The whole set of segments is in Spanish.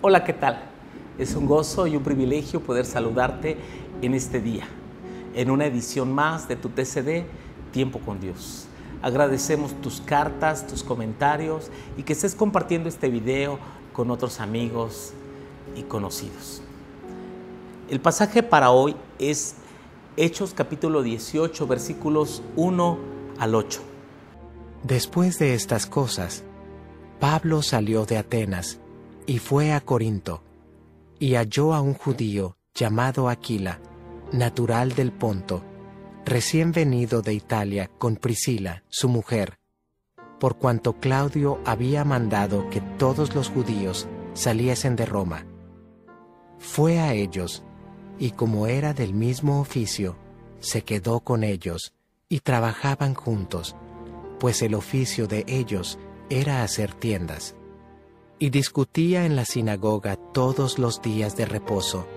Hola, ¿qué tal? Es un gozo y un privilegio poder saludarte en este día, en una edición más de tu TCD, Tiempo con Dios. Agradecemos tus cartas, tus comentarios y que estés compartiendo este video con otros amigos y conocidos. El pasaje para hoy es Hechos capítulo 18, versículos 1 al 8. Después de estas cosas, Pablo salió de Atenas y fue a Corinto, y halló a un judío llamado Aquila, natural del Ponto, recién venido de Italia con Priscila, su mujer, por cuanto Claudio había mandado que todos los judíos saliesen de Roma. Fue a ellos, y como era del mismo oficio, se quedó con ellos, y trabajaban juntos, pues el oficio de ellos era hacer tiendas. Y discutía en la sinagoga todos los días de reposo,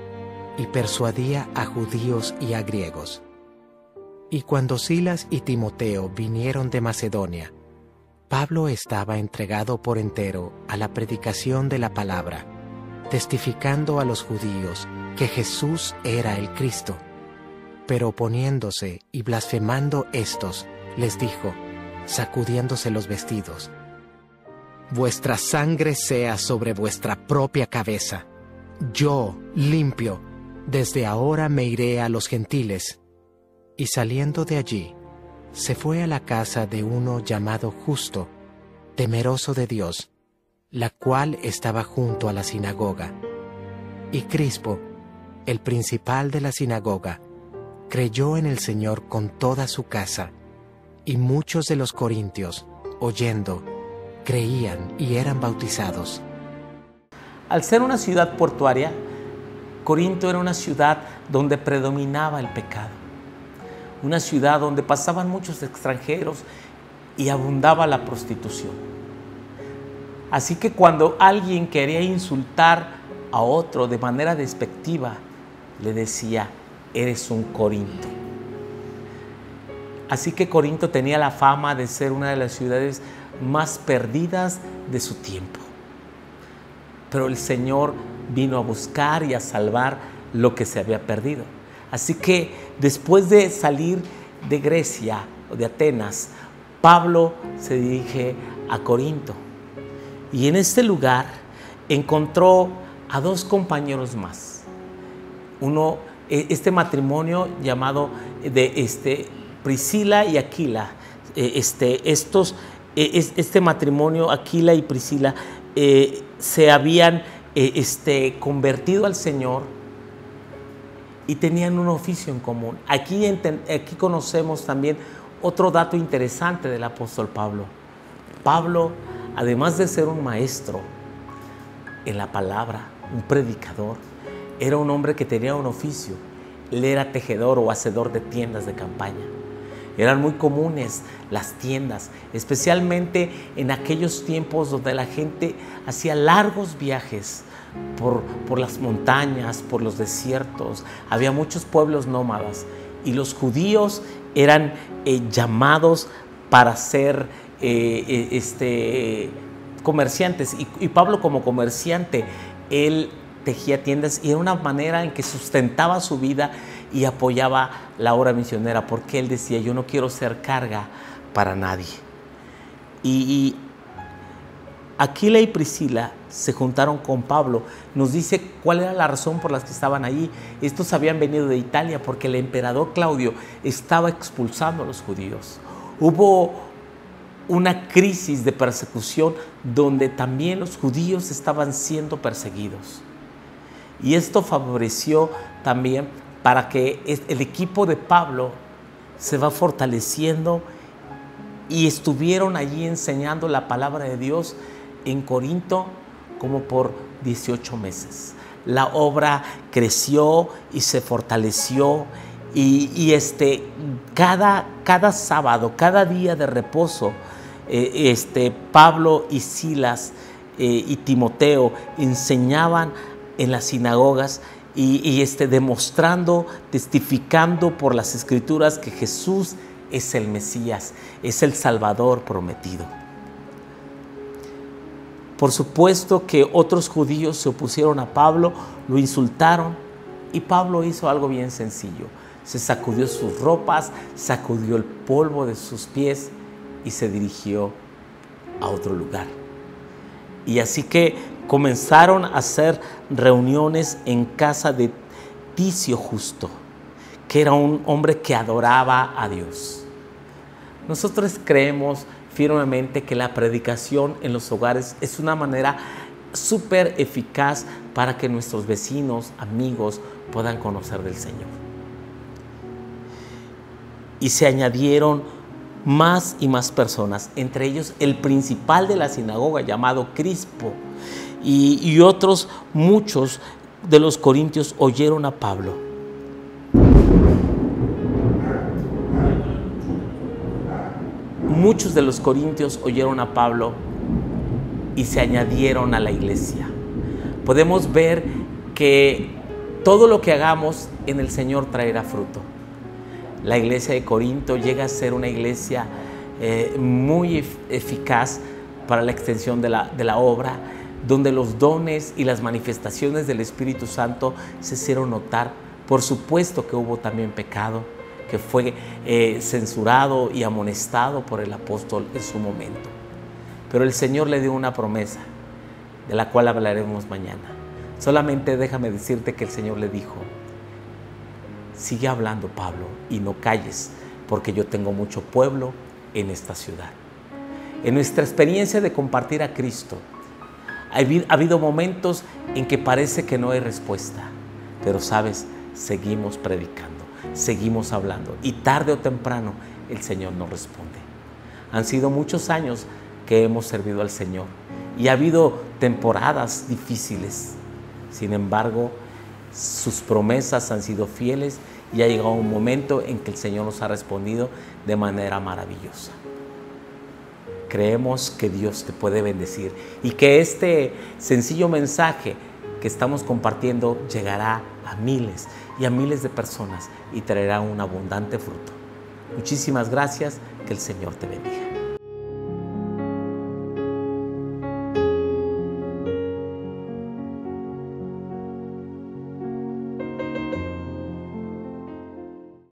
y persuadía a judíos y a griegos. Y cuando Silas y Timoteo vinieron de Macedonia, Pablo estaba entregado por entero a la predicación de la palabra, testificando a los judíos que Jesús era el Cristo. Pero oponiéndose y blasfemando éstos, les dijo, sacudiéndose los vestidos: vuestra sangre sea sobre vuestra propia cabeza. Yo, limpio, desde ahora me iré a los gentiles. Y saliendo de allí, se fue a la casa de uno llamado Justo, temeroso de Dios, la cual estaba junto a la sinagoga. Y Crispo, el principal de la sinagoga, creyó en el Señor con toda su casa, y muchos de los corintios, oyendo, creían y eran bautizados. Al ser una ciudad portuaria, Corinto era una ciudad donde predominaba el pecado, una ciudad donde pasaban muchos extranjeros y abundaba la prostitución. Así que cuando alguien quería insultar a otro de manera despectiva, le decía: eres un Corinto. Así que Corinto tenía la fama de ser una de las ciudades más perdidas de su tiempo. Pero el Señor vino a buscar y a salvar lo que se había perdido. Así que después de salir de Grecia o de Atenas, Pablo se dirige a Corinto. Y en este lugar encontró a dos compañeros más. Uno, este matrimonio llamado Priscila y Aquila. Este matrimonio, Aquila y Priscila, se habían convertido al Señor y tenían un oficio en común. Aquí conocemos también otro dato interesante del apóstol Pablo. Pablo, además de ser un maestro en la palabra, un predicador, era un hombre que tenía un oficio. Él era tejedor o hacedor de tiendas de campaña. Eran muy comunes las tiendas, especialmente en aquellos tiempos donde la gente hacía largos viajes por las montañas, por los desiertos. Había muchos pueblos nómadas y los judíos eran llamados para ser comerciantes. Y Pablo, como comerciante, él tejía tiendas y era una manera en que sustentaba su vida y apoyaba la obra misionera, porque él decía: yo no quiero ser carga para nadie. Y Aquila y Priscila se juntaron con Pablo. Nos dice cuál era la razón por la que estaban allí. Estos habían venido de Italia porque el emperador Claudio estaba expulsando a los judíos. Hubo una crisis de persecución donde también los judíos estaban siendo perseguidos. Y esto favoreció también para que el equipo de Pablo se va fortaleciendo y estuvieron allí enseñando la palabra de Dios en Corinto como por 18 meses. La obra creció y se fortaleció y cada sábado, cada día de reposo, Pablo y Silas y Timoteo enseñaban en las sinagogas y demostrando, testificando por las Escrituras que Jesús es el Mesías, es el Salvador prometido. Por supuesto que otros judíos se opusieron a Pablo, lo insultaron, y Pablo hizo algo bien sencillo. Se sacudió sus ropas, sacudió el polvo de sus pies y se dirigió a otro lugar. Y así que comenzaron a hacer reuniones en casa de Ticio Justo, que era un hombre que adoraba a Dios. Nosotros creemos firmemente que la predicación en los hogares es una manera súper eficaz para que nuestros vecinos, amigos, puedan conocer del Señor. Y se añadieron más y más personas, entre ellos el principal de la sinagoga llamado Crispo, y otros muchos de los corintios oyeron a Pablo. Muchos de los corintios oyeron a Pablo y se añadieron a la iglesia. Podemos ver que todo lo que hagamos en el Señor traerá fruto. La iglesia de Corinto llega a ser una iglesia muy eficaz para la extensión de la obra, donde los dones y las manifestaciones del Espíritu Santo se hicieron notar. Por supuesto que hubo también pecado, que fue censurado y amonestado por el apóstol en su momento. Pero el Señor le dio una promesa, de la cual hablaremos mañana. Solamente déjame decirte que el Señor le dijo: sigue hablando, Pablo, y no calles, porque yo tengo mucho pueblo en esta ciudad. En nuestra experiencia de compartir a Cristo, ha habido momentos en que parece que no hay respuesta, pero sabes, seguimos predicando, seguimos hablando, y tarde o temprano el Señor nos responde. Han sido muchos años que hemos servido al Señor y ha habido temporadas difíciles. Sin embargo, sus promesas han sido fieles y ha llegado un momento en que el Señor nos ha respondido de manera maravillosa. Creemos que Dios te puede bendecir y que este sencillo mensaje que estamos compartiendo llegará a miles y a miles de personas y traerá un abundante fruto. Muchísimas gracias, que el Señor te bendiga.